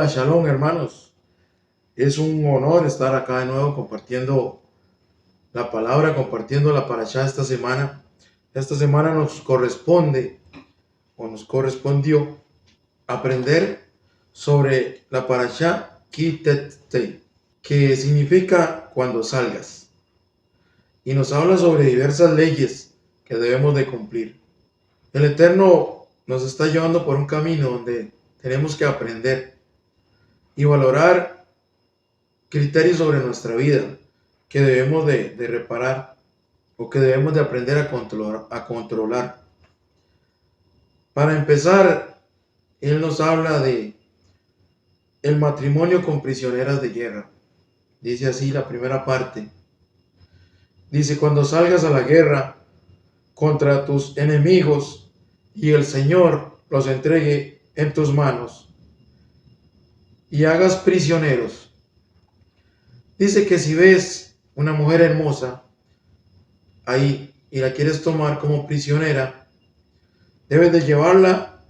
Shalom, hermanos. Es un honor estar acá de nuevo compartiendo la palabra, compartiendo la parashá esta semana. Esta semana nos corresponde o nos correspondió aprender sobre la parashá Ki-Tet-Tei, que significa cuando salgas. Y nos habla sobre diversas leyes que debemos de cumplir. El Eterno nos está llevando por un camino donde tenemos que aprender y valorar criterios sobre nuestra vida que debemos de reparar o que debemos de aprender a controlar. Para empezar, Él nos habla de el matrimonio con prisioneras de guerra. Dice así la primera parte. Dice, cuando salgas a la guerra contra tus enemigos y el Señor los entregue en tus manos y hagas prisioneros. Dice que si ves una mujer hermosa ahí y la quieres tomar como prisionera, debes de llevarla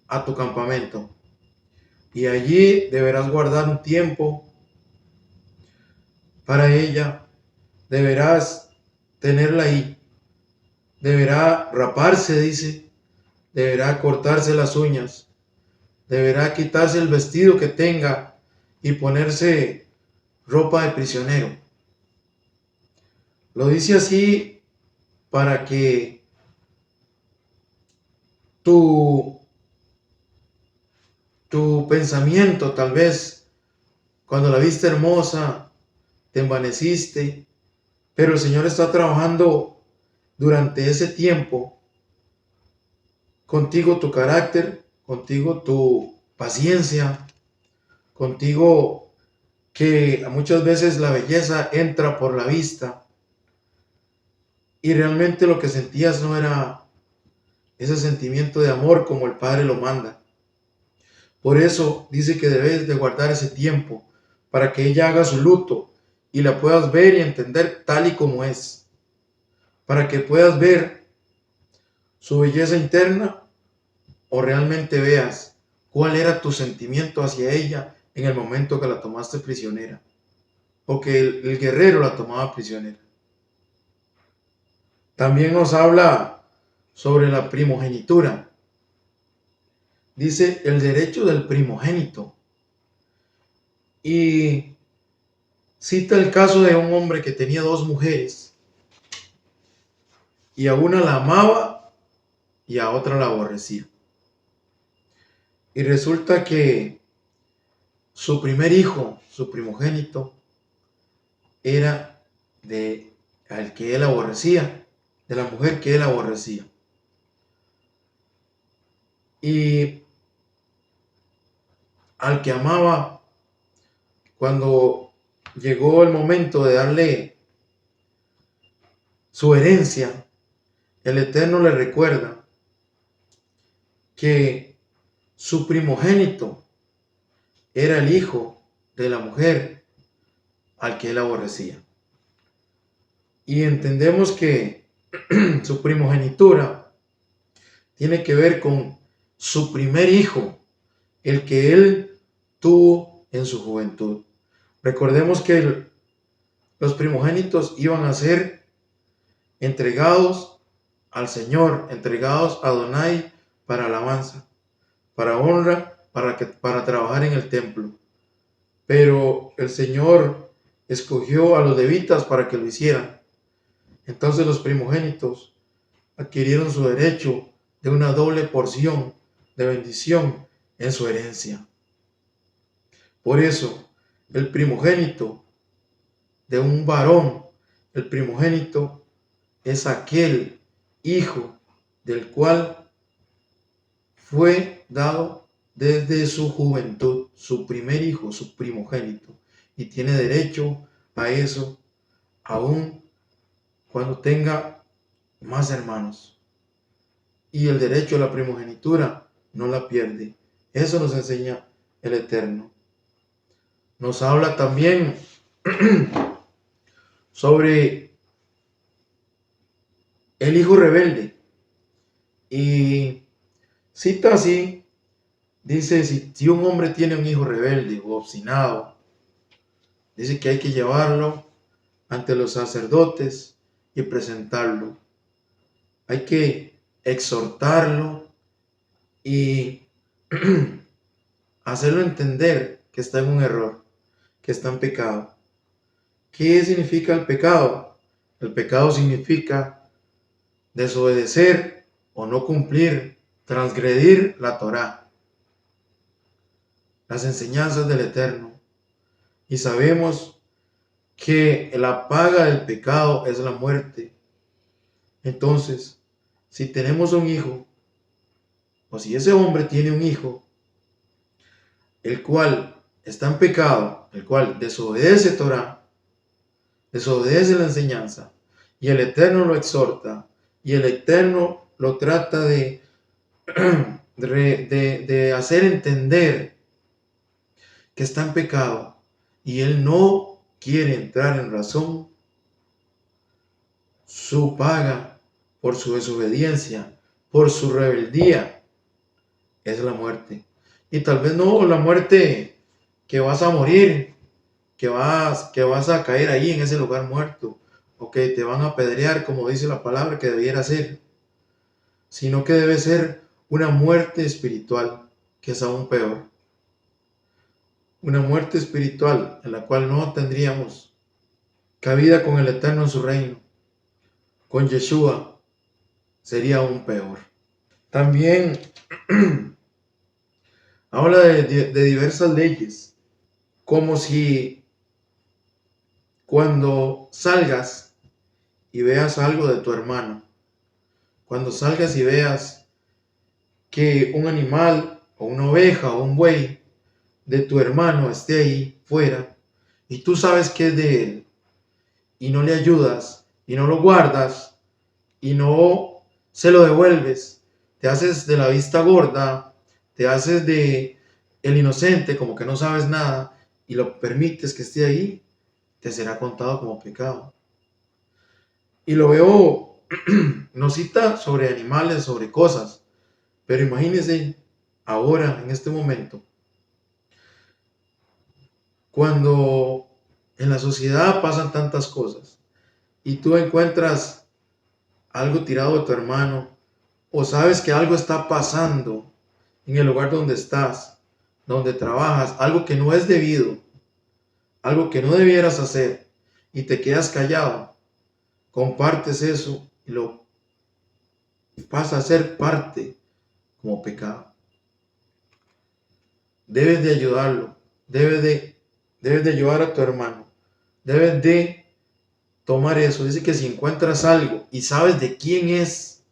a tu campamento y allí deberás guardar un tiempo para ella, deberás tenerla ahí, deberá raparse, dice, deberá cortarse las uñas, deberá quitarse el vestido que tenga y ponerse ropa de prisionero. Lo dice así para que tu pensamiento, tal vez cuando la viste hermosa, te envaneciste, pero el Señor está trabajando durante ese tiempo contigo tu carácter, contigo tu paciencia, contigo que muchas veces la belleza entra por la vista y realmente lo que sentías no era ese sentimiento de amor como el Padre lo manda. Por eso dice que debes de guardar ese tiempo para que ella haga su luto y la puedas ver y entender tal y como es, para que puedas ver su belleza interna o realmente veas cuál era tu sentimiento hacia ella en el momento que la tomaste prisionera o que el guerrero la tomaba prisionera. También nos habla sobre la primogenitura. Dice el derecho del primogénito y cita el caso de un hombre que tenía dos mujeres y a una la amaba y a otra la aborrecía. Y resulta que su primer hijo, su primogénito, era de al que él aborrecía, de la mujer que él aborrecía. Y al que amaba, cuando llegó el momento de darle su herencia, el Eterno le recuerda que su primogénito era el hijo de la mujer al que él aborrecía. Y entendemos que su primogenitura tiene que ver con su primer hijo, el que él tuvo en su juventud. Recordemos que los primogénitos iban a ser entregados al Señor, entregados a Adonai para alabanza, para honra, para trabajar en el templo. Pero el Señor escogió a los levitas para que lo hicieran. Entonces los primogénitos adquirieron su derecho de una doble porción de bendición en su herencia. Por eso, el primogénito de un varón, el primogénito es aquel hijo del cual fue dado desde su juventud, su primer hijo, su primogénito, y tiene derecho a eso aún cuando tenga más hermanos. Y el derecho a la primogenitura no la pierde. Eso nos enseña el Eterno. Nos habla también sobre el hijo rebelde y cita así Dice, si un hombre tiene un hijo rebelde o obstinado, dice que hay que llevarlo ante los sacerdotes y presentarlo. Hay que exhortarlo y hacerlo entender que está en un error, que está en pecado. ¿Qué significa el pecado? El pecado significa desobedecer o no cumplir, transgredir la Torá, las enseñanzas del Eterno. Y sabemos que la paga del pecado es la muerte. Entonces, si tenemos un hijo, o si ese hombre tiene un hijo, el cual está en pecado, el cual desobedece Torá, desobedece la enseñanza, y el Eterno lo exhorta, y el Eterno lo trata de hacer entender que está en pecado, y él no quiere entrar en razón, su paga por su desobediencia, por su rebeldía, es la muerte. Y tal vez no la muerte que vas a morir, que vas a caer ahí en ese lugar muerto, o que te van a apedrear, como dice la palabra que debiera ser, sino que debe ser una muerte espiritual, que es aún peor. Una muerte espiritual en la cual no tendríamos cabida con el Eterno en su reino. Con Yeshua sería aún peor. También habla de diversas leyes, como si cuando salgas y veas algo de tu hermano, cuando salgas y veas que un animal o una oveja o un buey de tu hermano esté ahí fuera y tú sabes que es de él y no le ayudas y no lo guardas y no se lo devuelves, te haces de la vista gorda, te haces de el inocente, como que no sabes nada, y lo permites que esté ahí, te será contado como pecado. Y lo veo, no cita sobre animales, sobre cosas, pero imagínense ahora, en este momento, cuando en la sociedad pasan tantas cosas y tú encuentras algo tirado de tu hermano, o sabes que algo está pasando en el lugar donde estás, donde trabajas, algo que no es debido, algo que no debieras hacer, y te quedas callado, compartes eso y lo pasa a ser parte como pecado. Debes de ayudarlo, debes de ayudar a tu hermano, debes de tomar eso. Dice que si encuentras algo y sabes de quién es,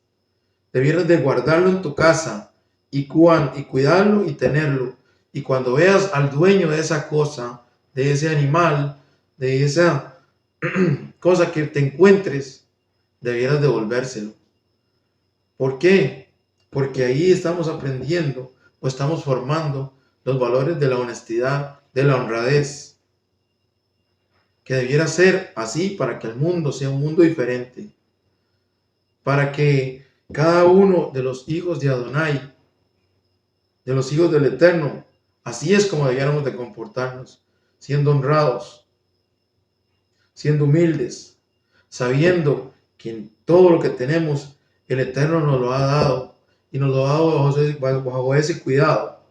debieras de guardarlo en tu casa y cuidarlo y tenerlo. Y cuando veas al dueño de esa cosa, de ese animal, de esa cosa que te encuentres, debieras devolvérselo. ¿Por qué? Porque ahí estamos aprendiendo o estamos formando los valores de la honestidad, de la honradez, que debiera ser así para que el mundo sea un mundo diferente, para que cada uno de los hijos de Adonai, de los hijos del Eterno, así es como debiéramos de comportarnos, siendo honrados, siendo humildes, sabiendo que en todo lo que tenemos el Eterno nos lo ha dado y nos lo ha dado bajo ese cuidado,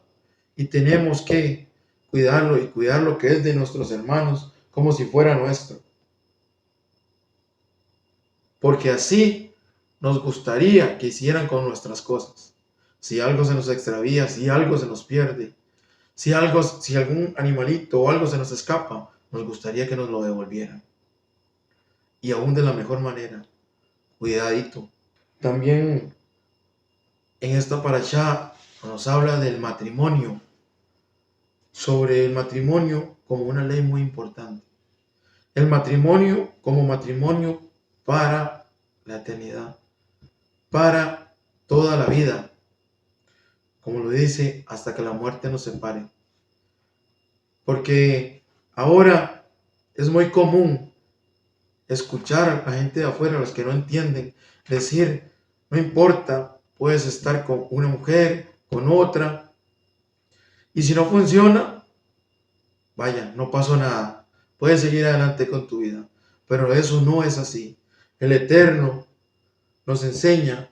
y tenemos que cuidarlo y cuidar lo que es de nuestros hermanos como si fuera nuestro, porque así nos gustaría que hicieran con nuestras cosas. Si algo se nos extravía, si algo se nos pierde, si algún animalito o algo se nos escapa, nos gustaría que nos lo devolvieran, y aún de la mejor manera, cuidadito. También en esta parashá nos habla del matrimonio, sobre el matrimonio como una ley muy importante. El matrimonio como matrimonio para la eternidad, para toda la vida, como lo dice, hasta que la muerte nos separe. Porque ahora es muy común escuchar a la gente de afuera, los que no entienden, decir, no importa, puedes estar con una mujer, con otra, Y si no funciona, vaya, no pasó nada. Puedes seguir adelante con tu vida. Pero eso no es así. El Eterno nos enseña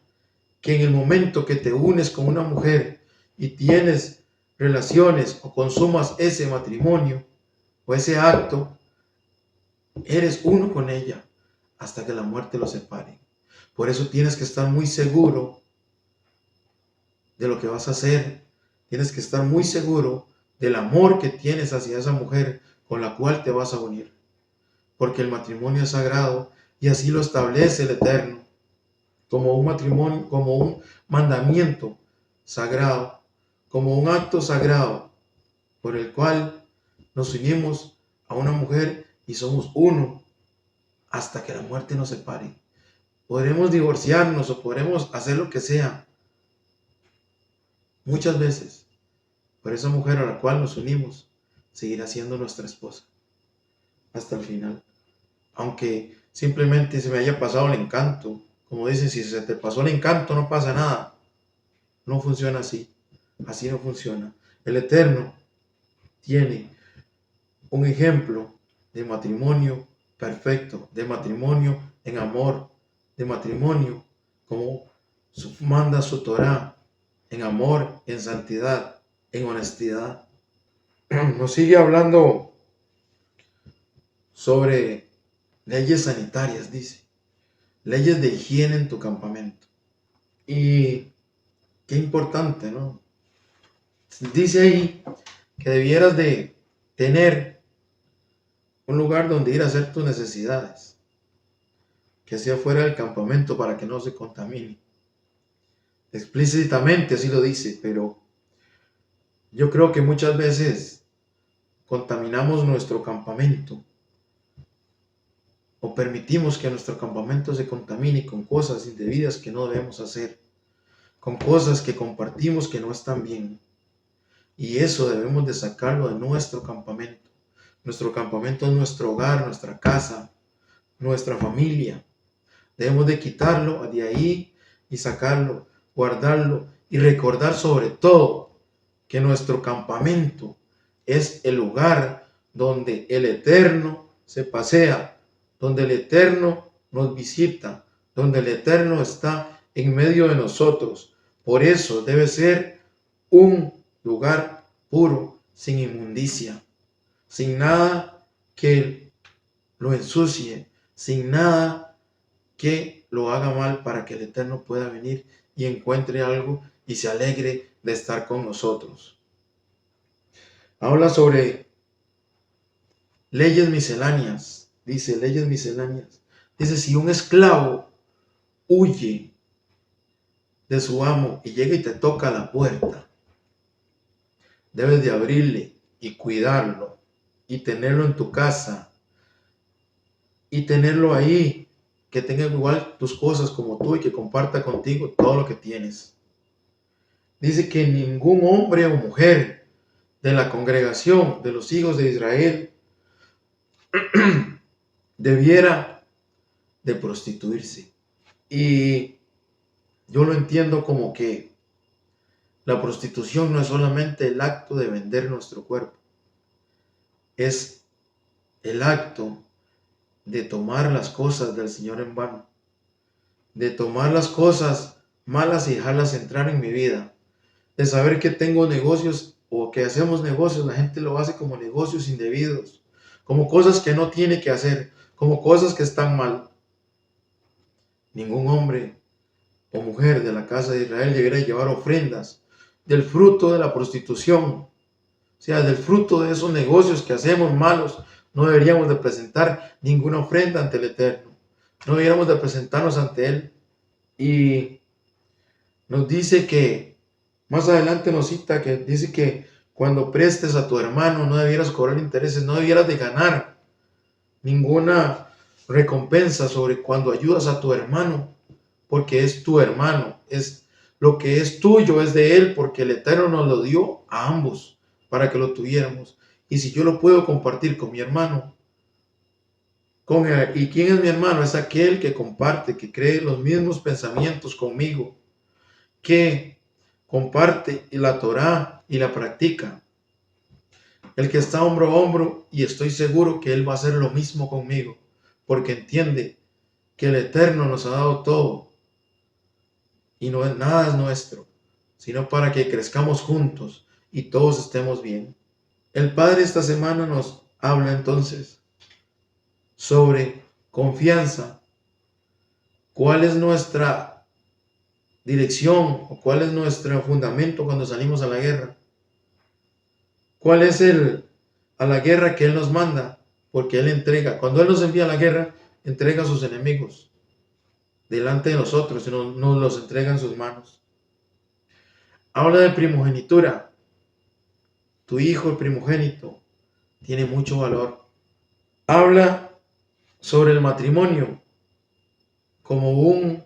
que en el momento que te unes con una mujer y tienes relaciones o consumas ese matrimonio o ese acto, eres uno con ella hasta que la muerte los separe. Por eso tienes que estar muy seguro de lo que vas a hacer. Tienes que estar muy seguro del amor que tienes hacia esa mujer con la cual te vas a unir. Porque el matrimonio es sagrado y así lo establece el Eterno, como un matrimonio, como un mandamiento sagrado, como un acto sagrado por el cual nos unimos a una mujer y somos uno hasta que la muerte nos separe. Podremos divorciarnos o podremos hacer lo que sea muchas veces, pero esa mujer a la cual nos unimos seguirá siendo nuestra esposa hasta el final. Aunque simplemente se me haya pasado el encanto. Como dicen, si se te pasó el encanto no pasa nada. No funciona así. Así no funciona. El Eterno tiene un ejemplo de matrimonio perfecto, de matrimonio en amor, de matrimonio como manda su Torá, en amor, en santidad, en honestidad. Nos sigue hablando sobre leyes sanitarias, dice. Leyes de higiene en tu campamento. Y qué importante, ¿no? Dice ahí que debieras de tener un lugar donde ir a hacer tus necesidades, que sea fuera del campamento para que no se contamine. Explícitamente así lo dice, pero yo creo que muchas veces contaminamos nuestro campamento o permitimos que nuestro campamento se contamine con cosas indebidas que no debemos hacer, con cosas que compartimos que no están bien. Y eso debemos de sacarlo de nuestro campamento. Nuestro campamento es nuestro hogar, nuestra casa, nuestra familia. Debemos de quitarlo de ahí y sacarlo, guardarlo y recordar sobre todo que nuestro campamento es el lugar donde el Eterno se pasea, donde el Eterno nos visita, donde el Eterno está en medio de nosotros. Por eso debe ser un lugar puro, sin inmundicia, sin nada que lo ensucie, sin nada que lo haga mal, para que el Eterno pueda venir y encuentre algo y se alegre de estar con nosotros. Habla sobre leyes misceláneas, dice leyes misceláneas. Dice, si un esclavo huye de su amo y llega y te toca la puerta, debes de abrirle y cuidarlo y tenerlo en tu casa y tenerlo ahí, que tenga igual tus cosas como tú y que comparta contigo todo lo que tienes. Dice que ningún hombre o mujer de la congregación de los hijos de Israel debiera de prostituirse. Y yo lo entiendo como que la prostitución no es solamente el acto de vender nuestro cuerpo, es el acto de tomar las cosas del Señor en vano, de tomar las cosas malas y dejarlas entrar en mi vida, de saber que tengo negocios o que hacemos negocios, la gente lo hace como negocios indebidos, como cosas que no tiene que hacer, como cosas que están mal. Ningún hombre o mujer de la casa de Israel debería llevar ofrendas del fruto de la prostitución, o sea, del fruto de esos negocios que hacemos malos. No deberíamos de presentar ninguna ofrenda ante el Eterno, no deberíamos de presentarnos ante Él. Y nos dice que, más adelante nos cita que dice que cuando prestes a tu hermano no debieras cobrar intereses, no debieras de ganar ninguna recompensa sobre cuando ayudas a tu hermano, porque es tu hermano, es lo que es tuyo, es de él, porque el Eterno nos lo dio a ambos para que lo tuviéramos. Y si yo lo puedo compartir con mi hermano, con él, ¿y quién es mi hermano? Es aquel que comparte, que cree los mismos pensamientos conmigo, que comparte la Torá y la practica. el que está hombro a hombro, y estoy seguro que Él va a hacer lo mismo conmigo, porque entiende que el Eterno nos ha dado todo y no es nada es nuestro, sino para que crezcamos juntos y todos estemos bien. El Padre esta semana nos habla entonces sobre confianza. ¿Cuál es nuestra dirección o cuál es nuestro fundamento cuando salimos a la guerra? ¿Cuál es a la guerra que Él nos manda? Porque Él entrega, cuando Él nos envía a la guerra, entrega a sus enemigos delante de nosotros y nos los entrega en sus manos. Habla de primogenitura. Tu hijo, el primogénito, tiene mucho valor. Habla sobre el matrimonio como un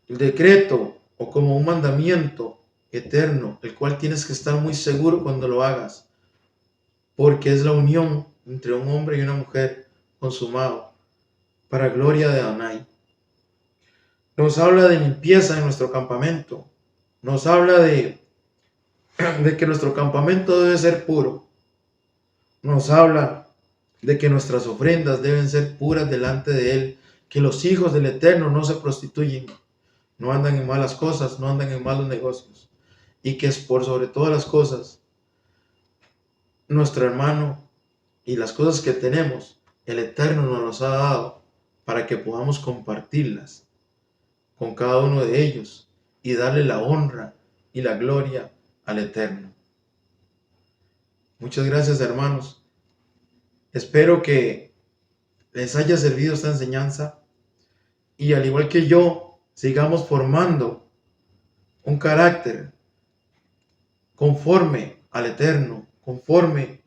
decreto o como un mandamiento eterno, el cual tienes que estar muy seguro cuando lo hagas, porque es la unión entre un hombre y una mujer consumado para gloria de Adonai. Nos habla de limpieza en nuestro campamento. Nos habla de que nuestro campamento debe ser puro. Nos habla de que nuestras ofrendas deben ser puras delante de Él, que los hijos del Eterno no se prostituyen, no andan en malas cosas, no andan en malos negocios, y que es por sobre todas las cosas, nuestro hermano y las cosas que tenemos, el Eterno nos los ha dado para que podamos compartirlas con cada uno de ellos y darle la honra y la gloria al Eterno. Muchas gracias, hermanos. Espero que les haya servido esta enseñanza y al igual que yo, sigamos formando un carácter conforme al Eterno, conforme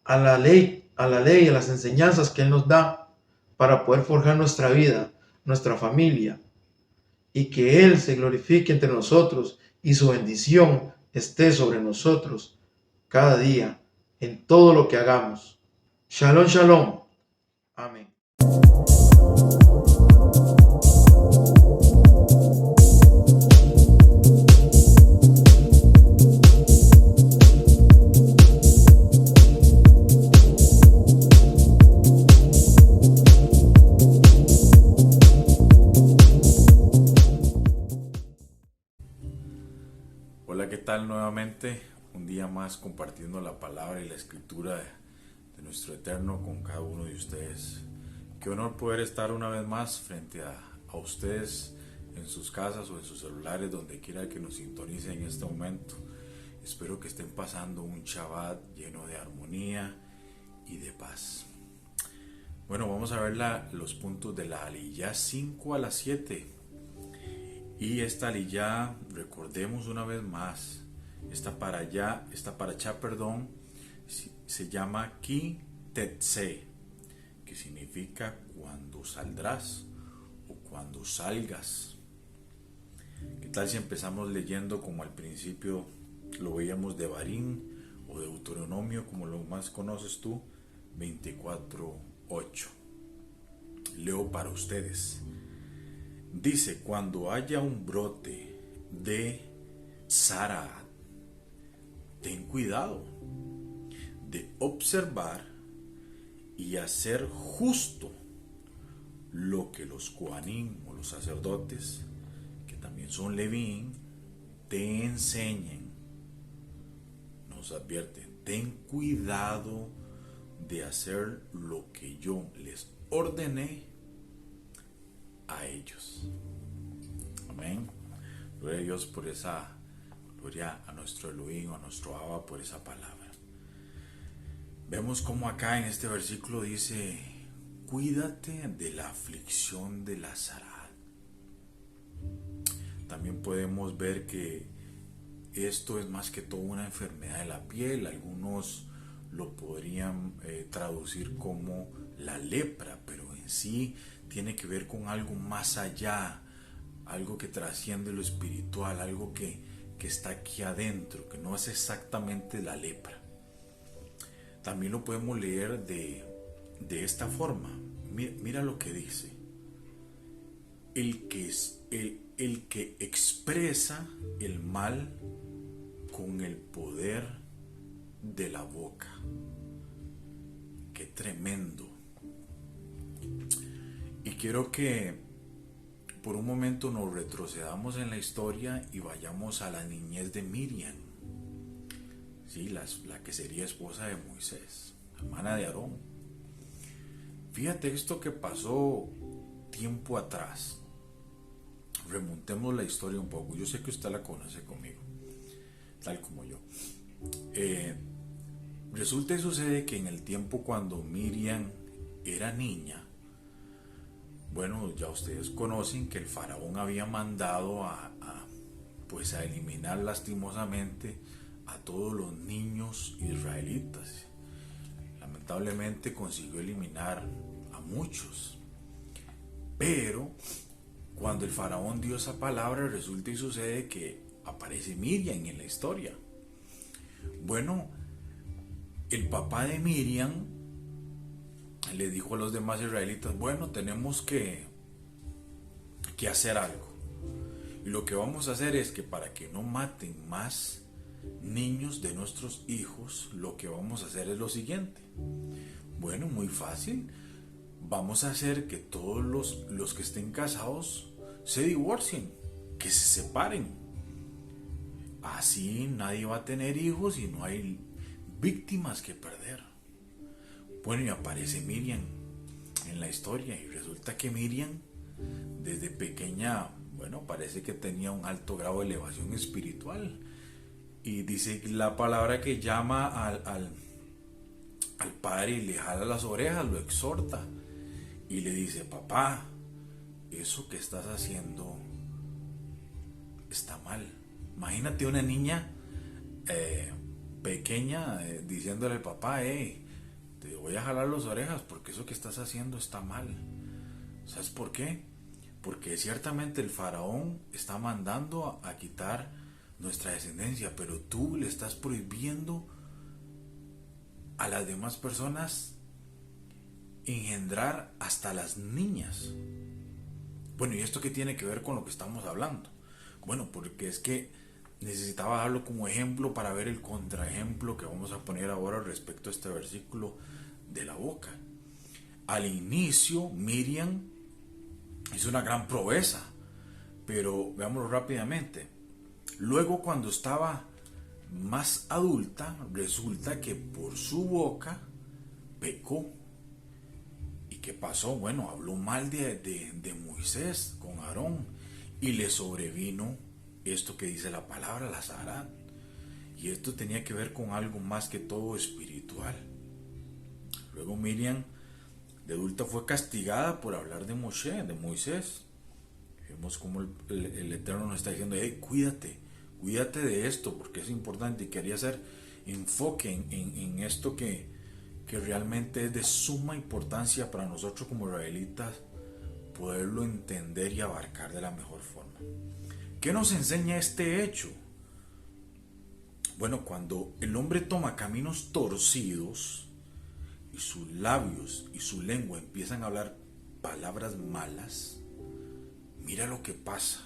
a la ley, a las enseñanzas que Él nos da para poder forjar nuestra vida, nuestra familia, y que Él se glorifique entre nosotros y su bendición esté sobre nosotros cada día en todo lo que hagamos. Shalom, shalom. Amén. Hola, ¿qué tal nuevamente? Un día más compartiendo la palabra y la escritura de nuestro Eterno con cada uno de ustedes. Qué honor poder estar una vez más frente a ustedes en sus casas o en sus celulares, donde quiera que nos sintonicen en este momento. Espero que estén pasando un Shabbat lleno de armonía y de paz. Bueno, vamos a ver los puntos de la Aliyá 5 a la 7. Y esta aliyá, recordemos una vez más, esta parachá, se llama Ki Tetse, que significa cuando saldrás o cuando salgas. ¿Qué tal si empezamos leyendo como al principio lo veíamos de Barín o de Deuteronomio, como lo más conoces tú, 24:8? Leo para ustedes. Dice, cuando haya un brote de Zara, ten cuidado de observar y hacer justo lo que los Kohanim o los sacerdotes, que también son Levín, te enseñen. Nos advierten, ten cuidado de hacer lo que yo les ordené a ellos. Amén. Gloria a Dios por esa, gloria a nuestro Elohim, a nuestro Abba por esa palabra. Vemos como acá en este versículo dice, cuídate de la aflicción de la Zara. También podemos ver que esto es más que todo una enfermedad de la piel. Algunos lo podrían traducir como la lepra, pero en sí tiene que ver con algo más allá, algo que trasciende lo espiritual, algo que está aquí adentro, que no es exactamente la lepra. También lo podemos leer de esta forma. Mira lo que dice. El que expresa el mal con el poder de la boca. Qué tremendo. Y quiero que por un momento nos retrocedamos en la historia y vayamos a la niñez de Miriam, ¿sí? La que sería esposa de Moisés, hermana de Aarón. Fíjate esto que pasó tiempo atrás. Remontemos la historia un poco. Yo sé que usted la conoce conmigo, tal como yo. Resulta y sucede que en el tiempo cuando Miriam era niña, bueno, ya ustedes conocen que el faraón había mandado pues a eliminar lastimosamente a todos los niños israelitas. Lamentablemente consiguió eliminar a muchos. Pero cuando el faraón dio esa palabra, resulta y sucede que aparece Miriam en la historia. Bueno, el papá de Miriam le dijo a los demás israelitas, bueno, tenemos que hacer algo. Y lo que vamos a hacer es que para que no maten más niños de nuestros hijos, lo que vamos a hacer es lo siguiente. Bueno, muy fácil. Vamos a hacer que todos los que estén casados se divorcien, que se separen. Así nadie va a tener hijos y no hay víctimas que perder. Bueno, y aparece Miriam en la historia y resulta que Miriam desde pequeña, bueno, parece que tenía un alto grado de elevación espiritual. Y dice la palabra que llama al padre y le jala las orejas, lo exhorta y le dice, papá, eso que estás haciendo está mal. Imagínate una niña pequeña diciéndole al papá, te voy a jalar las orejas porque eso que estás haciendo está mal. ¿Sabes por qué? Porque ciertamente el faraón está mandando a quitar nuestra descendencia, pero tú le estás prohibiendo a las demás personas engendrar hasta las niñas. Bueno, ¿y esto qué tiene que ver con lo que estamos hablando? Bueno, porque es que necesitaba darlo como ejemplo para ver el contraejemplo que vamos a poner ahora respecto a este versículo de la boca. Al inicio, Miriam hizo una gran proeza, pero veámoslo rápidamente. Luego, cuando estaba más adulta, resulta que por su boca pecó. ¿Y qué pasó? Bueno, habló mal de Moisés con Aarón y le sobrevino esto que dice la palabra, la Zarat. Y esto tenía que ver con algo más que todo espiritual. Luego Miriam de adulta fue castigada por hablar de Moisés. Vemos como el Eterno nos está diciendo, cuídate de esto porque es importante, y quería hacer enfoque en esto que realmente es de suma importancia para nosotros como israelitas poderlo entender y abarcar de la mejor forma. ¿Qué nos enseña este hecho? Bueno, cuando el hombre toma caminos torcidos y sus labios y su lengua empiezan a hablar palabras malas, mira lo que pasa.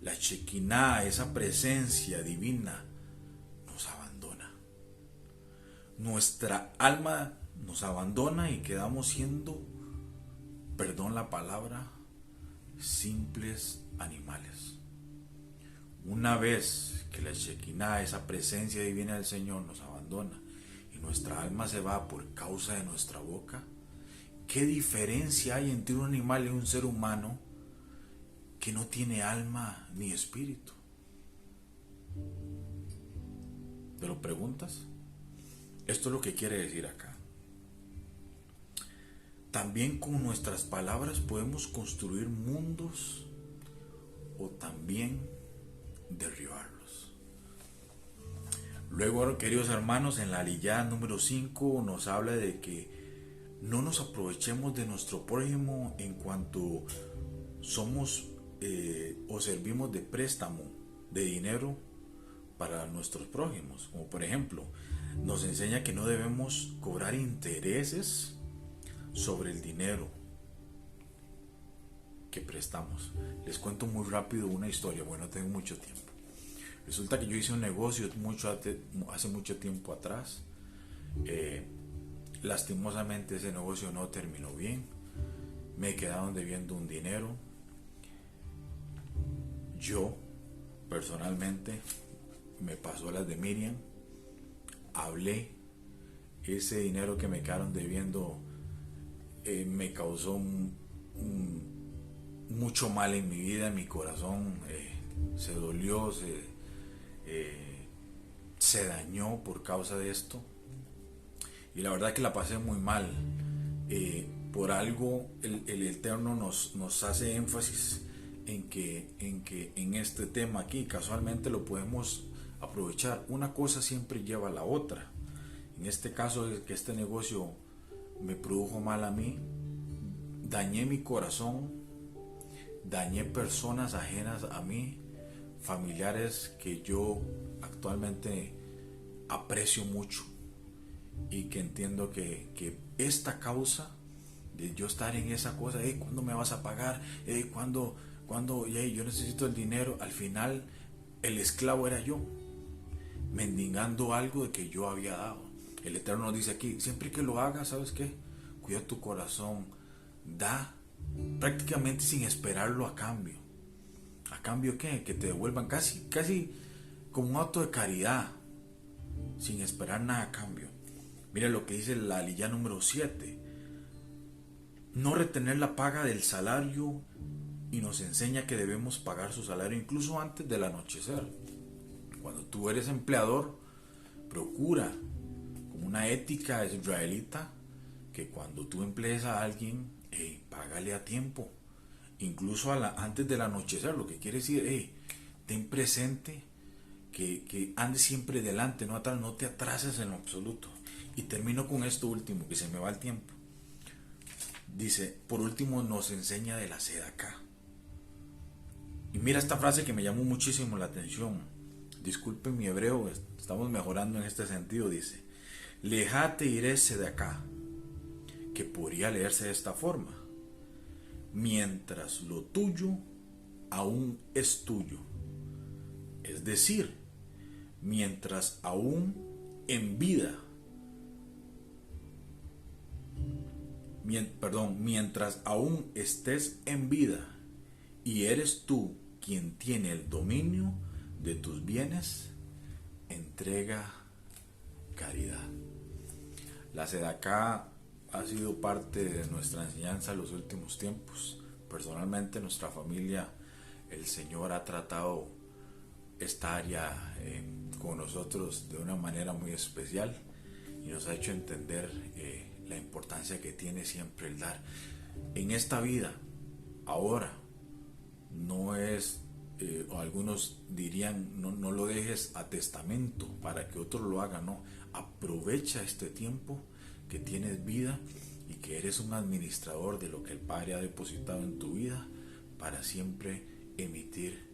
La Shekinah, esa presencia divina, nos abandona. Nuestra alma nos abandona y quedamos siendo, perdón la palabra, simples animales. Una vez que la Shekinah, esa presencia divina del Señor, nos abandona y nuestra alma se va por causa de nuestra boca, ¿qué diferencia hay entre un animal y un ser humano que no tiene alma ni espíritu? ¿Te lo preguntas? Esto es lo que quiere decir acá. También con nuestras palabras podemos construir mundos o también derribarlos. Luego, queridos hermanos, en la aliyá número 5 nos habla de que no nos aprovechemos de nuestro prójimo en cuanto somos o servimos de préstamo de dinero para nuestros prójimos. Como por ejemplo, nos enseña que no debemos cobrar intereses sobre el dinero que prestamos. Les cuento muy rápido una historia, bueno, no tengo mucho tiempo. Resulta que yo hice un negocio hace mucho tiempo atrás. Lastimosamente ese negocio no terminó bien. Me quedaron debiendo un dinero. Yo, personalmente, me pasó las de Miriam. Hablé. Ese dinero que me quedaron debiendo me causó mucho mal en mi vida, en mi corazón. Se dolió, se dañó por causa de esto. Y la verdad que la pasé muy mal. Por algo el Eterno nos hace énfasis en que en este tema aquí casualmente lo podemos aprovechar. Una cosa siempre lleva a la otra. En este caso es que este negocio me produjo mal a mí, dañé mi corazón, dañé personas ajenas a mí, familiares que yo actualmente aprecio mucho y que entiendo que esta causa de yo estar en esa cosa, ¿cuándo me vas a pagar? ¿Cuándo? Yo necesito el dinero. Al final el esclavo era yo, mendigando algo de que yo había dado. El Eterno nos dice aquí, siempre que lo hagas, ¿sabes qué? Cuida tu corazón, da prácticamente sin esperarlo a cambio. ¿A cambio qué? Que te devuelvan casi como un acto de caridad, sin esperar nada a cambio. Mira lo que dice la aliyá número 7. No retener la paga del salario, y nos enseña que debemos pagar su salario incluso antes del anochecer. Cuando tú eres empleador, procura, como una ética israelita, que cuando tú emplees a alguien, págale a tiempo, incluso antes del anochecer. Lo que quiere decir, ten presente que andes siempre delante, no atrás, no te atrases en lo absoluto. Y termino con esto último, que se me va el tiempo. Dice, por último nos enseña de la sedaká. Y mira esta frase que me llamó muchísimo la atención. Disculpen mi hebreo, estamos mejorando en este sentido. Dice, lejate iré sedaká, que podría leerse de esta forma: mientras lo tuyo aún es tuyo. Es decir, mientras aún en vida, mientras aún estés en vida y eres tú quien tiene el dominio de tus bienes, entrega caridad. La sedaká ha sido parte de nuestra enseñanza en los últimos tiempos. Personalmente, nuestra familia, el Señor ha tratado esta área con nosotros de una manera muy especial y nos ha hecho entender la importancia que tiene siempre el dar. En esta vida, ahora, no es, o algunos dirían, no lo dejes a testamento para que otro lo haga, no. Aprovecha este tiempo que tienes vida y que eres un administrador de lo que el Padre ha depositado en tu vida, para siempre emitir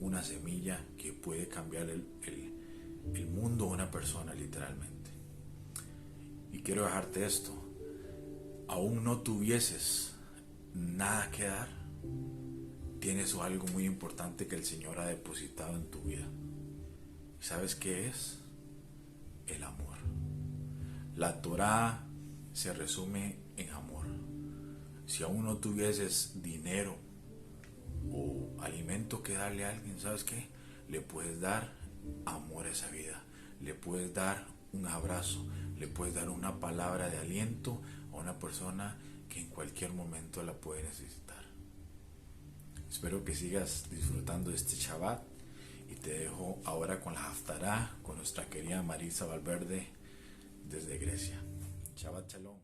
una semilla que puede cambiar el mundo de una persona, literalmente. Y quiero dejarte esto: aún no tuvieses nada que dar, tienes algo muy importante que el Señor ha depositado en tu vida. ¿Y sabes qué es? El amor. La Torá se resume en amor. Si aún no tuvieses dinero o alimento que darle a alguien, ¿sabes qué? Le puedes dar amor a esa vida. Le puedes dar un abrazo. Le puedes dar una palabra de aliento a una persona que en cualquier momento la puede necesitar. Espero que sigas disfrutando de este Shabbat y te dejo ahora con la Haftará con nuestra querida Marisa Valverde desde Grecia. Shabbat Shalom.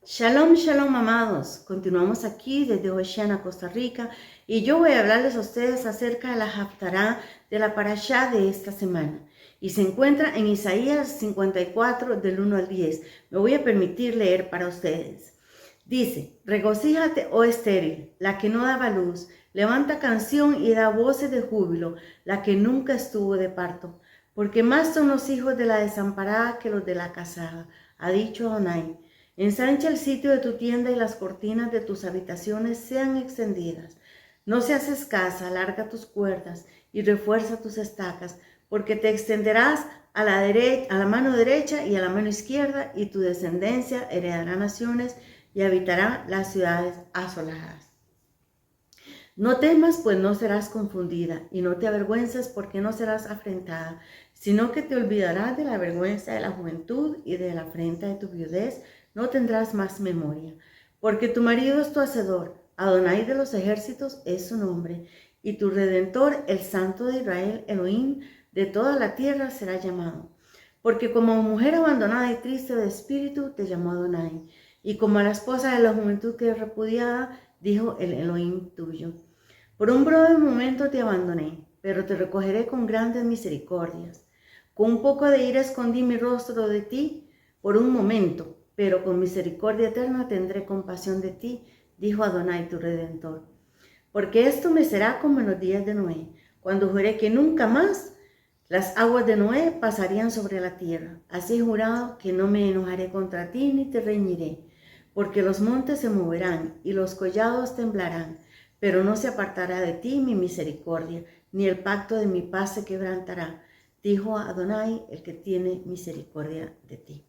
Shalom, shalom, amados. Continuamos aquí desde Oceana, Costa Rica, y yo voy a hablarles a ustedes acerca de la Haftará de la Parashá de esta semana. Y se encuentra en Isaías 54, del 1 al 10. Me voy a permitir leer para ustedes. Dice: regocíjate, oh estéril, la que no daba luz, levanta canción y da voces de júbilo, la que nunca estuvo de parto, porque más son los hijos de la desamparada que los de la casada, ha dicho Adonai. Ensancha el sitio de tu tienda y las cortinas de tus habitaciones sean extendidas. No seas escasa, alarga tus cuerdas y refuerza tus estacas, porque te extenderás a la mano derecha y a la mano izquierda, y tu descendencia heredará naciones y habitará las ciudades asoladas. No temas, pues no serás confundida, y no te avergüences, porque no serás afrentada, sino que te olvidarás de la vergüenza de la juventud, y de la afrenta de tu viudez no tendrás más memoria. Porque tu marido es tu hacedor, Adonai de los ejércitos es su nombre, y tu Redentor, el Santo de Israel, Elohim, de toda la tierra será llamado. Porque como mujer abandonada y triste de espíritu, te llamó Adonai, y como a la esposa de la juventud que es repudiada, dijo el Elohim tuyo. Por un breve momento te abandoné, pero te recogeré con grandes misericordias. Con un poco de ira escondí mi rostro de ti por un momento, pero con misericordia eterna tendré compasión de ti, dijo Adonai tu Redentor. Porque esto me será como en los días de Noé, cuando juré que nunca más las aguas de Noé pasarían sobre la tierra. Así he jurado que no me enojaré contra ti ni te reñiré, porque los montes se moverán y los collados temblarán, pero no se apartará de ti mi misericordia, ni el pacto de mi paz se quebrantará, dijo Adonai, el que tiene misericordia de ti.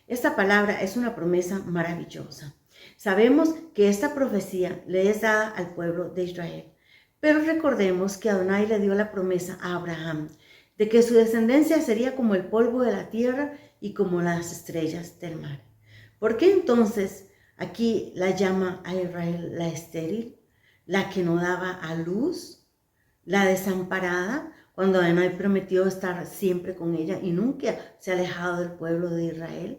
Esta palabra es una promesa maravillosa. Sabemos que esta profecía le es dada al pueblo de Israel, pero recordemos que Adonai le dio la promesa a Abraham de que su descendencia sería como el polvo de la tierra y como las estrellas del mar. ¿Por qué entonces aquí la llama a Israel la estéril, la que no daba a luz, la desamparada, cuando Adonai prometió estar siempre con ella y nunca se ha alejado del pueblo de Israel?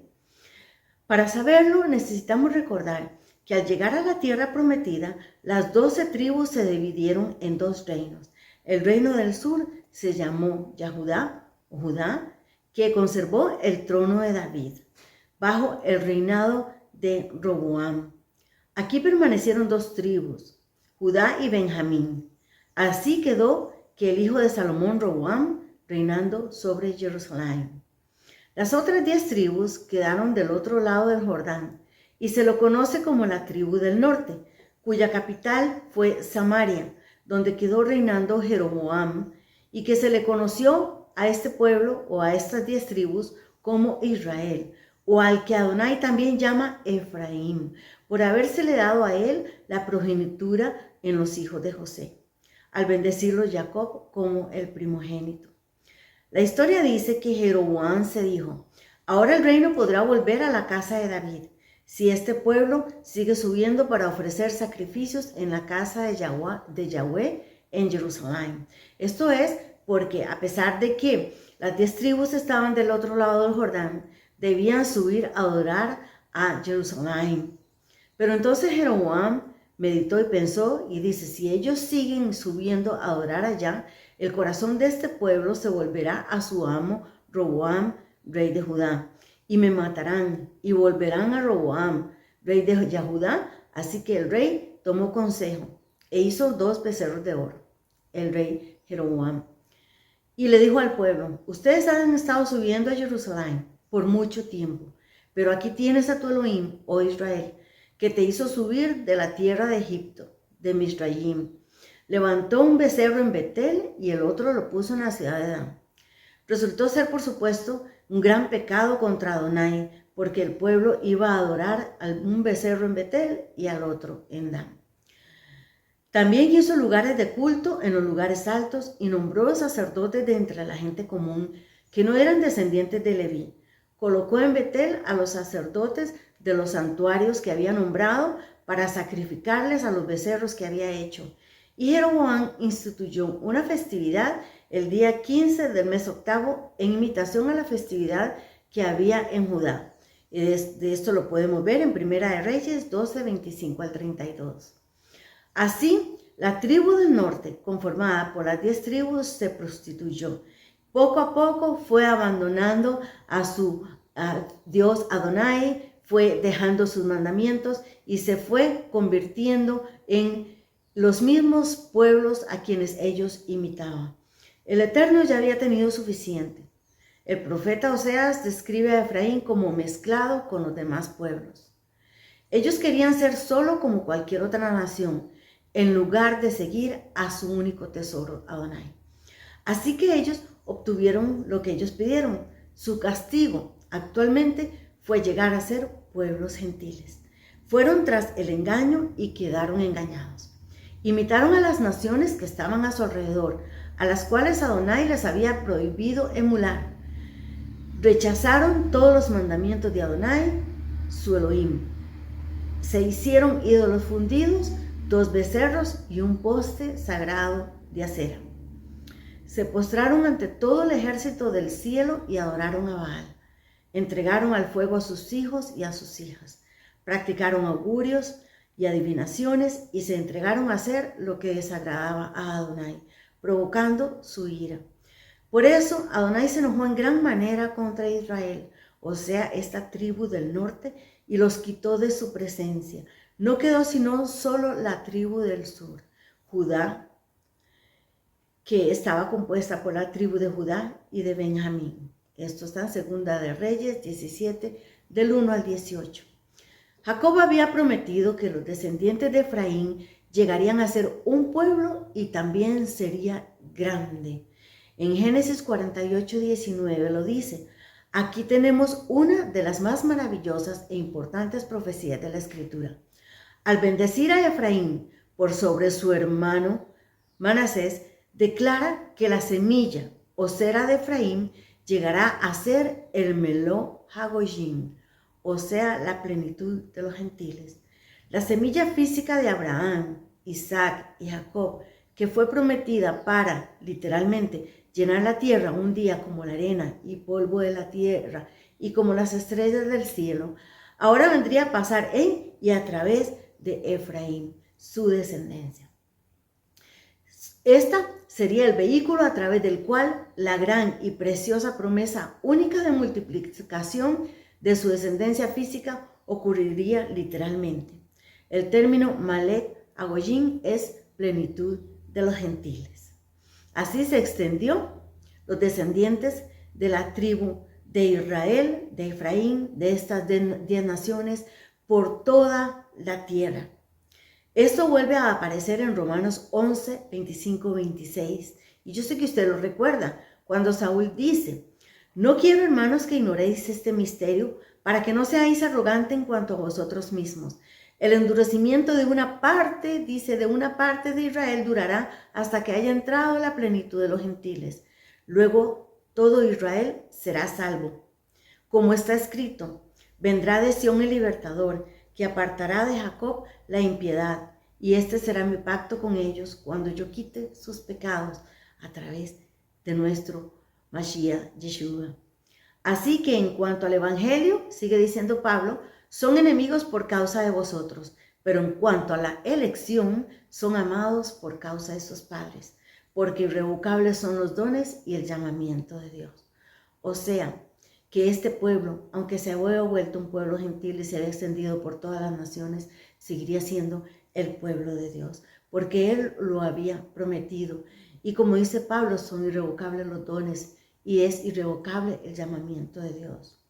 Para saberlo, necesitamos recordar que al llegar a la tierra prometida, las 12 tribus se dividieron en 2 reinos. El reino del sur se llamó Yahudá, o Judá, que conservó el trono de David, bajo el reinado de Roboam. Aquí permanecieron 2 tribus, Judá y Benjamín. Así quedó que el hijo de Salomón, Roboam, reinando sobre Jerusalén. Las otras 10 tribus quedaron del otro lado del Jordán, y se lo conoce como la tribu del norte, cuya capital fue Samaria, donde quedó reinando Jeroboam, y que se le conoció a este pueblo o a estas 10 tribus como Israel, o al que Adonai también llama Efraín, por habérsele dado a él la progenitura en los hijos de José, al bendecirlo Jacob como el primogénito. La historia dice que Jeroboam se dijo: ahora el reino podrá volver a la casa de David, si este pueblo sigue subiendo para ofrecer sacrificios en la casa de Yahweh en Jerusalén. Esto es porque a pesar de que las 10 tribus estaban del otro lado del Jordán, debían subir a adorar a Jerusalén. Pero entonces Jeroboam meditó y pensó y dice: si ellos siguen subiendo a adorar allá, el corazón de este pueblo se volverá a su amo Roboam, rey de Judá, y me matarán, y volverán a Roboam, rey de Yahudá. Así que el rey tomó consejo e hizo 2 becerros de oro, el rey Jeroboam. Y le dijo al pueblo: ustedes han estado subiendo a Jerusalén por mucho tiempo, pero aquí tienes a tu Elohim, oh Israel, que te hizo subir de la tierra de Egipto, de Misraim. Levantó un becerro en Betel y el otro lo puso en la ciudad de Dan. Resultó ser, por supuesto, un gran pecado contra Adonai, porque el pueblo iba a adorar a un becerro en Betel y al otro en Dan. También hizo lugares de culto en los lugares altos y nombró sacerdotes de entre la gente común, que no eran descendientes de Leví. Colocó en Betel a los sacerdotes de los santuarios que había nombrado para sacrificarles a los becerros que había hecho. Y Jeroboam instituyó una festividad el día 15 del mes octavo en imitación a la festividad que había en Judá. Y de esto lo podemos ver en Primera de Reyes 12, 25 al 32. Así, la tribu del norte, conformada por las 10 tribus, se prostituyó. Poco a poco fue abandonando a su Dios Adonai, fue dejando sus mandamientos y se fue convirtiendo en los mismos pueblos a quienes ellos imitaban. El Eterno ya había tenido suficiente. El profeta Oseas describe a Efraín como mezclado con los demás pueblos. Ellos querían ser solo como cualquier otra nación, en lugar de seguir a su único tesoro, Adonai. Así que ellos obtuvieron lo que ellos pidieron. Su castigo actualmente fue llegar a ser pueblos gentiles. Fueron tras el engaño y quedaron engañados. Imitaron a las naciones que estaban a su alrededor, a las cuales Adonai les había prohibido emular. Rechazaron todos los mandamientos de Adonai, su Elohim. Se hicieron ídolos fundidos, 2 becerros y un poste sagrado de acera. Se postraron ante todo el ejército del cielo y adoraron a Baal. Entregaron al fuego a sus hijos y a sus hijas. Practicaron augurios y adivinaciones y se entregaron a hacer lo que desagradaba a Adonai, provocando su ira. Por eso Adonai se enojó en gran manera contra Israel, o sea, esta tribu del norte, y los quitó de su presencia. No quedó sino solo la tribu del sur, Judá, que estaba compuesta por la tribu de Judá y de Benjamín. Esto está en 2 de Reyes 17, del 1 al 18. Jacob había prometido que los descendientes de Efraín llegarían a ser un pueblo y también sería grande. En Génesis 48, 19 lo dice. Aquí tenemos una de las más maravillosas e importantes profecías de la Escritura. Al bendecir a Efraín por sobre su hermano Manasés, declara que la semilla o cera de Efraín llegará a ser el Meló Hagoyim, o sea, la plenitud de los gentiles. La semilla física de Abraham, Isaac y Jacob, que fue prometida para, literalmente, llenar la tierra un día como la arena y polvo de la tierra y como las estrellas del cielo, ahora vendría a pasar en y a través de Efraín, su descendencia. Esta sería el vehículo a través del cual la gran y preciosa promesa única de multiplicación de su descendencia física ocurriría literalmente. El término Malek Hagoyim es plenitud de los gentiles. Así se extendió los descendientes de la tribu de Israel, de Efraín, de estas 10 naciones, por toda la tierra. Esto vuelve a aparecer en Romanos 11, 25, 26. Y yo sé que usted lo recuerda, cuando Saúl dice: no quiero, hermanos, que ignoréis este misterio, para que no seáis arrogantes en cuanto a vosotros mismos. El endurecimiento de una parte, dice, de una parte de Israel durará hasta que haya entrado la plenitud de los gentiles. Luego todo Israel será salvo. Como está escrito: vendrá de Sión el libertador, que apartará de Jacob la impiedad, y este será mi pacto con ellos cuando yo quite sus pecados a través de nuestro Mashiach Yeshua. Así que en cuanto al evangelio, sigue diciendo Pablo, son enemigos por causa de vosotros, pero en cuanto a la elección, son amados por causa de sus padres, porque irrevocables son los dones y el llamamiento de Dios. O sea, que este pueblo, aunque se había vuelto un pueblo gentil y se había extendido por todas las naciones, seguiría siendo el pueblo de Dios, porque Él lo había prometido. Y como dice Pablo, son irrevocables los dones y es irrevocable el llamamiento de Dios.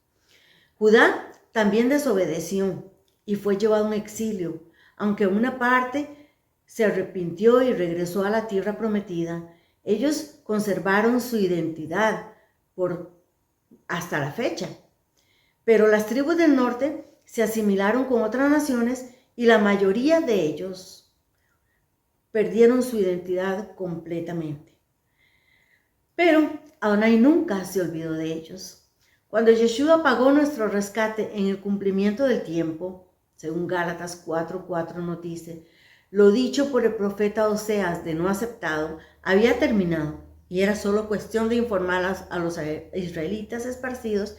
Judá también desobedeció y fue llevado a un exilio, aunque una parte se arrepintió y regresó a la tierra prometida. Ellos conservaron su identidad hasta la fecha. Pero las tribus del norte se asimilaron con otras naciones y la mayoría de ellos perdieron su identidad completamente. Pero Adonai nunca se olvidó de ellos. Cuando Yeshua pagó nuestro rescate en el cumplimiento del tiempo, según Gálatas 4:4 nos dice, lo dicho por el profeta Oseas de no aceptado había terminado y era solo cuestión de informar a los israelitas esparcidos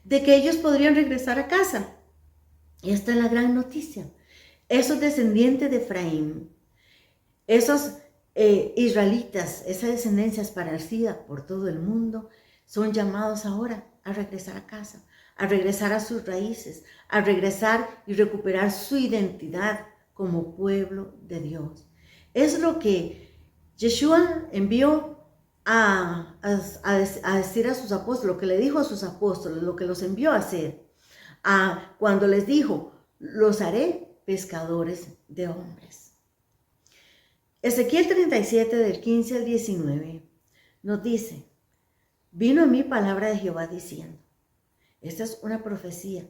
de que ellos podrían regresar a casa. Y esta es la gran noticia. Esos descendientes de Efraín, esos israelitas, esa descendencia esparcida por todo el mundo, son llamados ahora a regresar a casa, a regresar a sus raíces, a regresar y recuperar su identidad como pueblo de Dios. Es lo que Yeshua envió a decir a sus apóstoles, lo que le dijo a sus apóstoles, lo que los envió a hacer, cuando les dijo, los haré pescadores de hombres. Ezequiel 37 del 15 al 19 nos dice, vino a mí palabra de Jehová diciendo. Esta es una profecía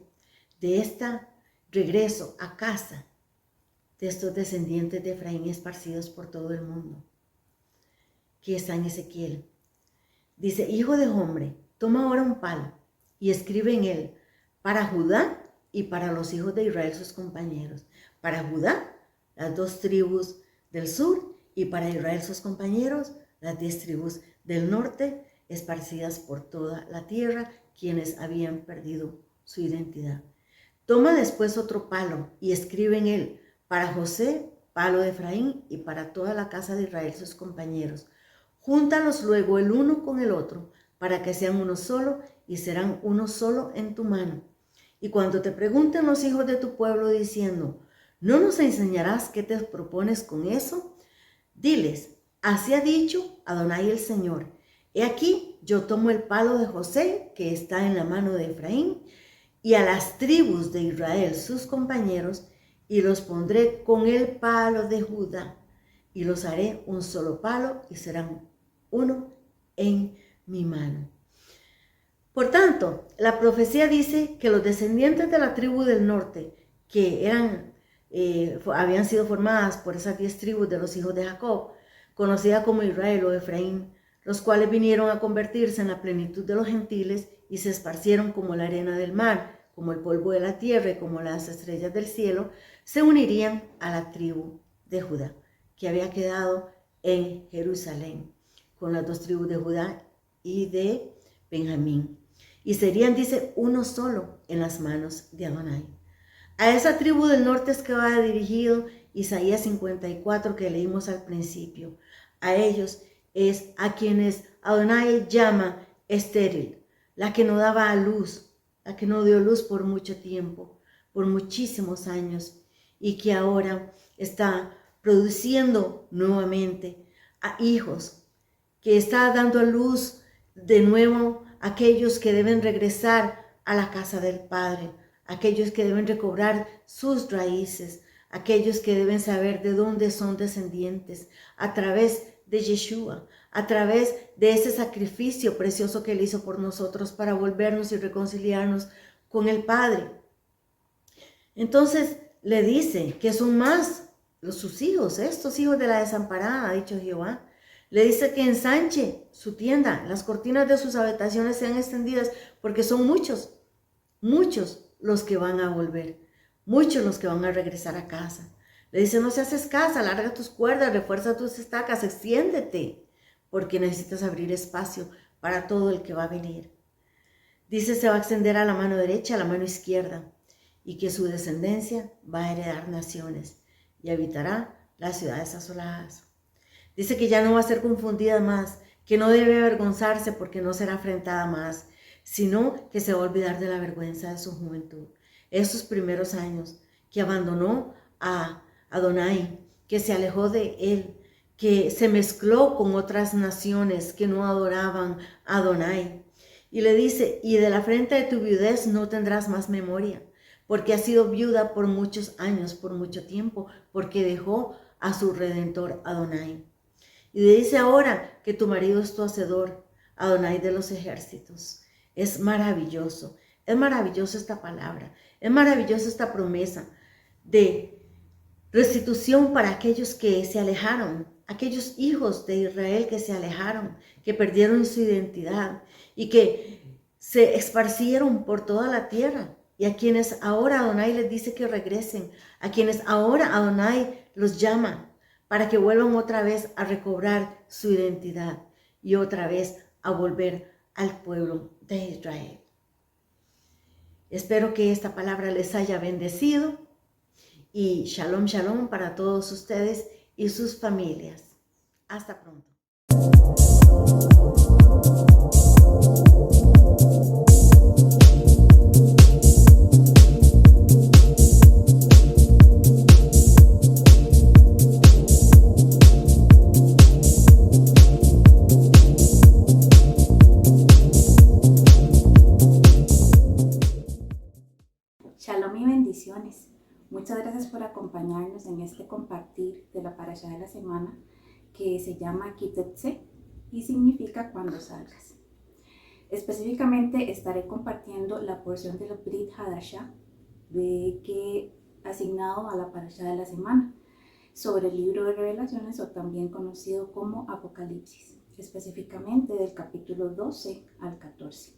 de este regreso a casa de estos descendientes de Efraín esparcidos por todo el mundo, que está en Ezequiel. Dice, hijo de hombre, toma ahora un palo y escribe en él para Judá y para los hijos de Israel sus compañeros. Para Judá, las 2 tribus del sur, y para Israel sus compañeros, las 10 tribus del norte, esparcidas por toda la tierra, quienes habían perdido su identidad. Toma después otro palo y escribe en él para José, palo de Efraín, y para toda la casa de Israel sus compañeros. Júntalos luego el uno con el otro, para que sean uno solo, y serán uno solo en tu mano. Y cuando te pregunten los hijos de tu pueblo diciendo, ¿no nos enseñarás qué te propones con eso? Diles, así ha dicho Adonai el Señor. He aquí, yo tomo el palo de José, que está en la mano de Efraín, y a las tribus de Israel, sus compañeros, y los pondré con el palo de Judá, y los haré un solo palo, y serán uno en mi mano. Por tanto, la profecía dice que los descendientes de la tribu del norte, que habían sido formadas por esas 10 tribus de los hijos de Jacob, conocida como Israel o Efraín, los cuales vinieron a convertirse en la plenitud de los gentiles y se esparcieron como la arena del mar, como el polvo de la tierra y como las estrellas del cielo, se unirían a la tribu de Judá, que había quedado en Jerusalén, con las 2 tribus de Judá y de Benjamín. Y serían, dice, uno solo en las manos de Adonai. A esa tribu del norte es que va dirigido Isaías 54 que leímos al principio. A ellos es a quienes Adonai llama estéril, la que no daba a luz, la que no dio luz por mucho tiempo, por muchísimos años, y que ahora está produciendo nuevamente a hijos, que está dando a luz de nuevo a aquellos que deben regresar a la casa del Padre, aquellos que deben recobrar sus raíces, aquellos que deben saber de dónde son descendientes a través de Yeshua, a través de ese sacrificio precioso que Él hizo por nosotros para volvernos y reconciliarnos con el Padre. Entonces le dice que son más sus hijos, estos hijos de la desamparada, ha dicho Jehová. Le dice que ensanche su tienda, las cortinas de sus habitaciones sean extendidas, porque son muchos los que van a volver, muchos los que van a regresar a casa. Le dice, no seas escasa, alarga tus cuerdas, refuerza tus estacas, extiéndete, porque necesitas abrir espacio para todo el que va a venir. Dice, se va a extender a la mano derecha, a la mano izquierda, y que su descendencia va a heredar naciones y habitará las ciudades asoladas. Dice que ya no va a ser confundida más, que no debe avergonzarse porque no será afrentada más, sino que se va a olvidar de la vergüenza de su juventud. Esos primeros años que abandonó a Adonai, que se alejó de él, que se mezcló con otras naciones que no adoraban a Adonai. Y le dice, y de la frente de tu viudez no tendrás más memoria, porque ha sido viuda por muchos años, por mucho tiempo, porque dejó a su Redentor Adonai. Y le dice ahora que tu marido es tu hacedor, Adonai de los ejércitos. Es maravilloso esta palabra, es maravillosa esta promesa de restitución para aquellos que se alejaron, aquellos hijos de Israel que se alejaron, que perdieron su identidad y que se esparcieron por toda la tierra. Y a quienes ahora Adonai les dice que regresen, a quienes ahora Adonai los llama para que vuelvan otra vez a recobrar su identidad y otra vez a volver al pueblo de Israel. Espero que esta palabra les haya bendecido y shalom, shalom para todos ustedes y sus familias. Hasta pronto. Shalom y bendiciones. Muchas gracias por acompañarnos en este compartir de la parashá de la semana que se llama Kitetse y significa cuando salgas. Específicamente estaré compartiendo la porción del Brit Hadashah que asignado a la parashá de la semana sobre el libro de Revelaciones, o también conocido como Apocalipsis, específicamente del capítulo 12 al 14.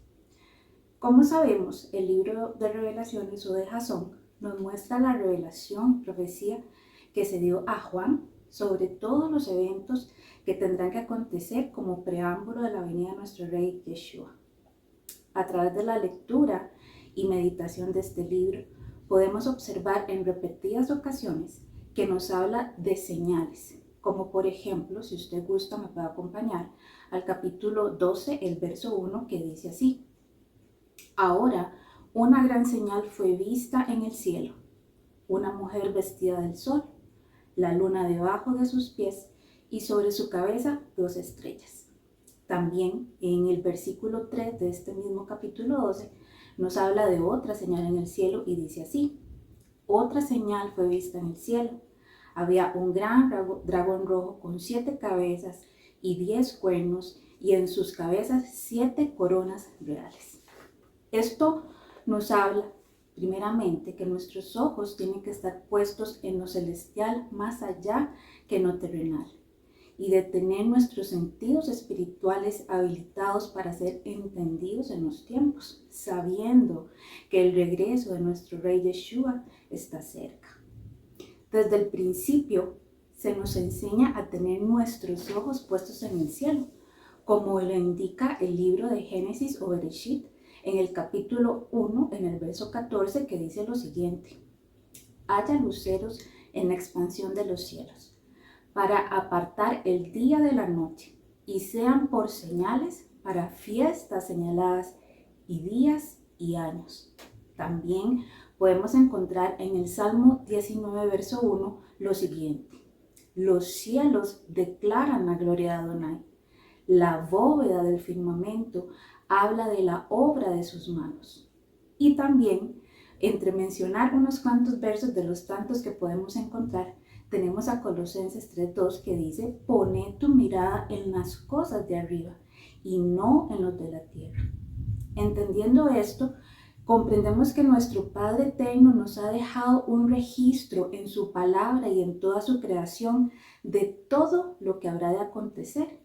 Como sabemos, el libro de Revelaciones o de Jasón nos muestra la revelación y profecía que se dio a Juan sobre todos los eventos que tendrán que acontecer como preámbulo de la venida de nuestro Rey Yeshua. A través de la lectura y meditación de este libro, podemos observar en repetidas ocasiones que nos habla de señales, como por ejemplo, si usted gusta me puede acompañar al capítulo 12, el verso 1, que dice así: Ahora una gran señal fue vista en el cielo, una mujer vestida del sol, la luna debajo de sus pies y sobre su cabeza 2 estrellas. También en el versículo 3 de este mismo capítulo 12 nos habla de otra señal en el cielo y dice así: Otra señal fue vista en el cielo. Había un gran dragón rojo con 7 cabezas y 10 cuernos, y en sus cabezas 7 coronas reales. Esto nos habla primeramente que nuestros ojos tienen que estar puestos en lo celestial más allá que en lo terrenal, y de tener nuestros sentidos espirituales habilitados para ser entendidos en los tiempos, sabiendo que el regreso de nuestro Rey Yeshua está cerca. Desde el principio se nos enseña a tener nuestros ojos puestos en el cielo, como lo indica el libro de Génesis o Bereshit, en el capítulo 1, en el verso 14, que dice lo siguiente: Haya luceros en la expansión de los cielos, para apartar el día de la noche, y sean por señales para fiestas señaladas y días y años. También podemos encontrar en el Salmo 19, verso 1, lo siguiente: Los cielos declaran la gloria de Adonai. La bóveda del firmamento habla de la obra de sus manos. Y también, entre mencionar unos cuantos versos de los tantos que podemos encontrar, tenemos a Colosenses 3:2 que dice: Poned tu mirada en las cosas de arriba y no en los de la tierra. Entendiendo esto, comprendemos que nuestro Padre Eterno nos ha dejado un registro en su palabra y en toda su creación de todo lo que habrá de acontecer.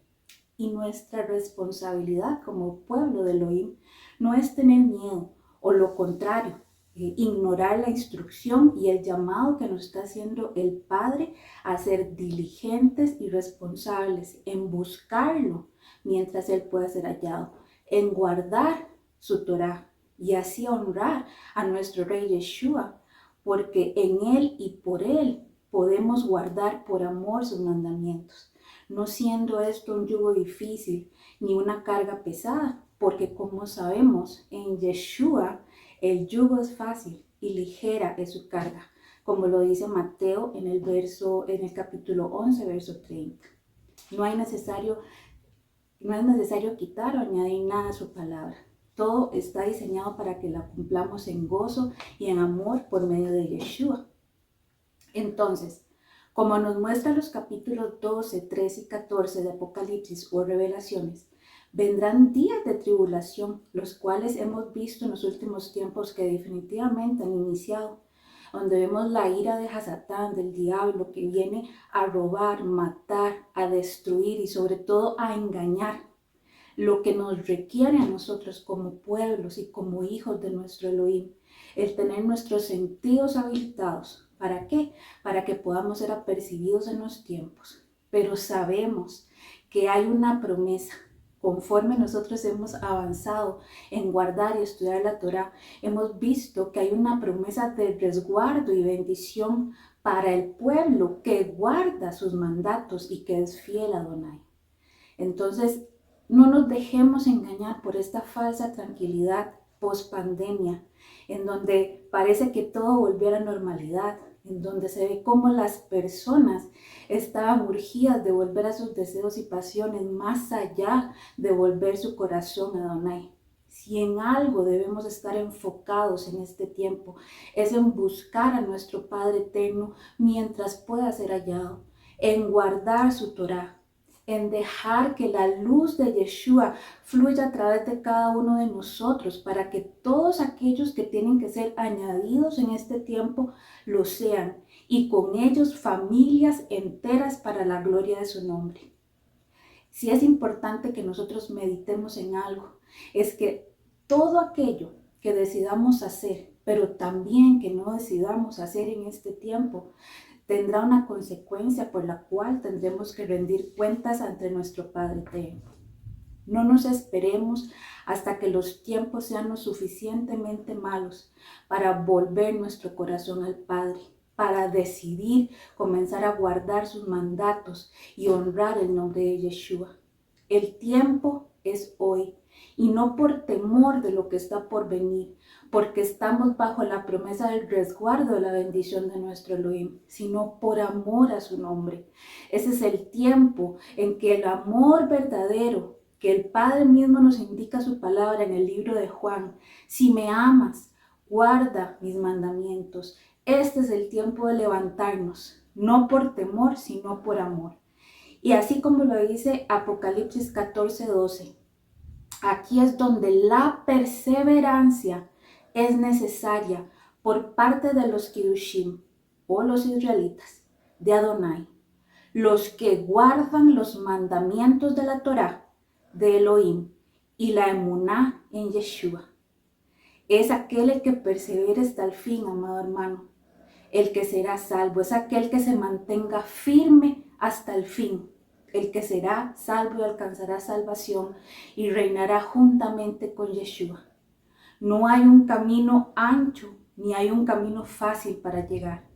Y nuestra responsabilidad como pueblo de Elohim no es tener miedo, o lo contrario, ignorar la instrucción y el llamado que nos está haciendo el Padre a ser diligentes y responsables en buscarlo mientras Él pueda ser hallado, en guardar su Torah y así honrar a nuestro Rey Yeshua, porque en Él y por Él podemos guardar por amor sus mandamientos, no siendo esto un yugo difícil ni una carga pesada, porque como sabemos, en Yeshua el yugo es fácil y ligera es su carga, como lo dice Mateo en el capítulo 11, verso 30. No es necesario quitar o añadir nada a su palabra. Todo está diseñado para que la cumplamos en gozo y en amor por medio de Yeshua. Entonces, como nos muestran los capítulos 12, 13 y 14 de Apocalipsis o Revelaciones, vendrán días de tribulación, los cuales hemos visto en los últimos tiempos que definitivamente han iniciado, donde vemos la ira de Hasatán, del diablo, que viene a robar, matar, a destruir y sobre todo a engañar. Lo que nos requiere a nosotros como pueblos y como hijos de nuestro Elohim, el tener nuestros sentidos habilitados. ¿Para qué? Para que podamos ser apercibidos en los tiempos. Pero sabemos que hay una promesa. Conforme nosotros hemos avanzado en guardar y estudiar la Torah, hemos visto que hay una promesa de resguardo y bendición para el pueblo que guarda sus mandatos y que es fiel a Adonai. Entonces, no nos dejemos engañar por esta falsa tranquilidad post-pandemia, en donde parece que todo volvió a la normalidad, en donde se ve cómo las personas estaban urgidas de volver a sus deseos y pasiones más allá de volver su corazón a Adonai. Si en algo debemos estar enfocados en este tiempo, es en buscar a nuestro Padre Eterno mientras pueda ser hallado, en guardar su Torah, en dejar que la luz de Yeshua fluya a través de cada uno de nosotros para que todos aquellos que tienen que ser añadidos en este tiempo lo sean, y con ellos familias enteras para la gloria de su nombre. Si es importante que nosotros meditemos en algo, es que todo aquello que decidamos hacer, pero también que no decidamos hacer en este tiempo, tendrá una consecuencia por la cual tendremos que rendir cuentas ante nuestro Padre eterno. No nos esperemos hasta que los tiempos sean lo suficientemente malos para volver nuestro corazón al Padre, para decidir comenzar a guardar sus mandatos y honrar el nombre de Yeshua. El tiempo es hoy, y no por temor de lo que está por venir, porque estamos bajo la promesa del resguardo de la bendición de nuestro Elohim, sino por amor a su nombre. Ese es el tiempo en que el amor verdadero, que el Padre mismo nos indica su palabra en el libro de Juan: si me amas, guarda mis mandamientos. Este es el tiempo de levantarnos, no por temor, sino por amor. Y así como lo dice Apocalipsis 14:12, aquí es donde la perseverancia es necesaria por parte de los Kiddushim, o los israelitas de Adonai, los que guardan los mandamientos de la Torá de Elohim y la emuná en Yeshua. Es aquel el que persevera hasta el fin, amado hermano, el que será salvo. Es aquel que se mantenga firme hasta el fin, el que será salvo y alcanzará salvación y reinará juntamente con Yeshua. No hay un camino ancho ni hay un camino fácil para llegar.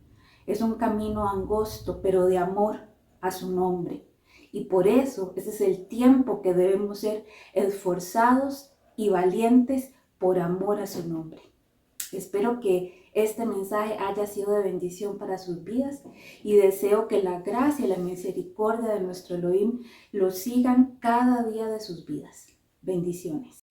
Es un camino angosto, pero de amor a su nombre. Y por eso ese es el tiempo que debemos ser esforzados y valientes por amor a su nombre. Espero que este mensaje haya sido de bendición para sus vidas y deseo que la gracia y la misericordia de nuestro Elohim los sigan cada día de sus vidas. Bendiciones.